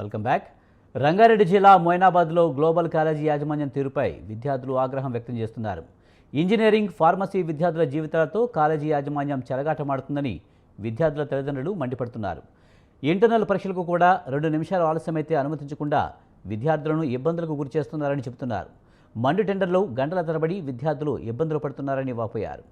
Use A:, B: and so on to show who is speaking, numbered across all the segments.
A: Welcome back. Rangareddy జిల్లా మొయినాబాద్లో global college యాజమాన్యం తీరుపై విద్యార్థులు ఆగ్రహం వ్యక్తం చేస్తున్నారు. ఇంజనీరింగ్, ఫార్మసీ విద్యార్థుల జీవితాలతో కాలేజీ యాజమాన్యం చెలగాటమాడుతుందని విద్యార్థుల తల్లిదండ్రులు మండిపడుతున్నారు. ఇంటర్నల్ పరీక్షలకు కూడా 2 నిమిషాలు ఆలస్యమైతే అనుమతించకుండా విద్యార్థులను ఇబ్బందులకు గురిచేస్తున్నారని చెబుతున్నారు. మండు టెండర్లో గంటల తరబడి విద్యార్థులు ఇబ్బందులు పడుతున్నారని వాపోయారు.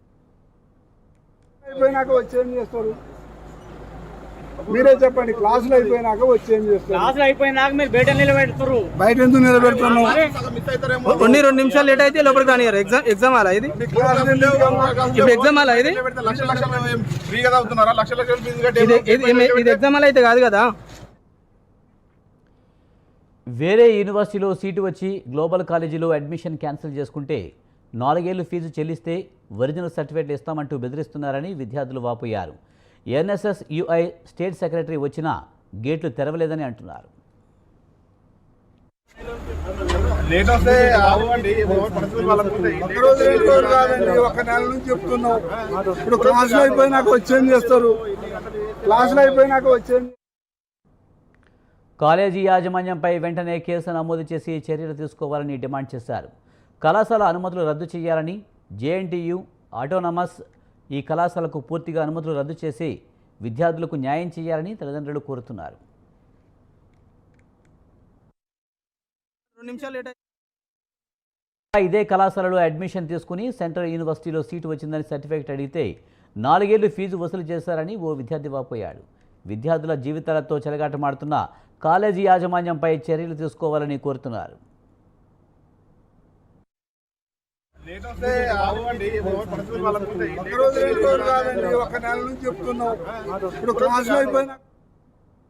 B: మీరే చెప్పండి, క్లాసులు అయిపోయినాక వచ్చి ఏం చేస్తారు?
C: క్లాసులు అయిపోయినాక మీరు బయట నిలబెడతారు.
B: బయట ఎందుకు నిలబెడుతున్నావు?
C: 2 నిమిషాలు లేట్ అయితే లోపలికి రానియారు. ఎగ్జామ్ అలా ఇది ఇప్పుడు ఎగ్జామ్ అలా ఇది ఇది ఎగ్జామ్ అలా అయితే కాదు కదా.
A: వేరే యూనివర్సిటీలో సీటు వచ్చి గ్లోబల్ కాలేజీలో అడ్మిషన్ క్యాన్సిల్ చేసుకుంటే 4 ఏళ్లు ఫీజు చెల్లిస్తే ఒరిజినల్ సర్టిఫికేట్లు ఇస్తామంటూ బెదిరిస్తున్నారని విద్యార్థులు వాపోయారు. ఎన్ఎస్ఎస్ యుఐ స్టేట్ సెక్రటరీ వచ్చినా గేట్లు తెరవలేదని అంటున్నారు.
B: ఒక నెల నుంచి చెప్తున్నావు. ఇప్పుడు క్లాసులు అయిపోయినాక వచ్చేం చేస్తారు? క్లాసులు అయిపోయినాక వచ్చేం?
A: కాలేజీ యాజమాన్యంపై వెంటనే కేసు నమోదు చేసి చర్యలు తీసుకోవాలని డిమాండ్ చేశారు. కళాశాల అనుమతులు రద్దు చేయాలని, జేఎన్టీయు ఆటోనమస్ ఈ కళాశాలకు పూర్తిగా అనుమతులు రద్దు చేసి విద్యార్థులకు న్యాయం చేయాలని తల్లిదండ్రులు కోరుతున్నారు. ఇదే కళాశాలలో అడ్మిషన్ తీసుకుని సెంట్రల్ యూనివర్సిటీలో సీటు వచ్చిందని సర్టిఫికేట్ అడిగితే 4 ఏళ్లు ఫీజు వసూలు చేశారని ఓ విద్యార్థి వాపోయాడు. విద్యార్థుల జీవితాలతో చెలగాటమాడుతున్న కాలేజీ యాజమాన్యంపై చర్యలు తీసుకోవాలని కోరుతున్నారు.
B: ఒక నెల నుంచి చెప్తున్నావు. ఇప్పుడు క్లాసులు అయిపోయినా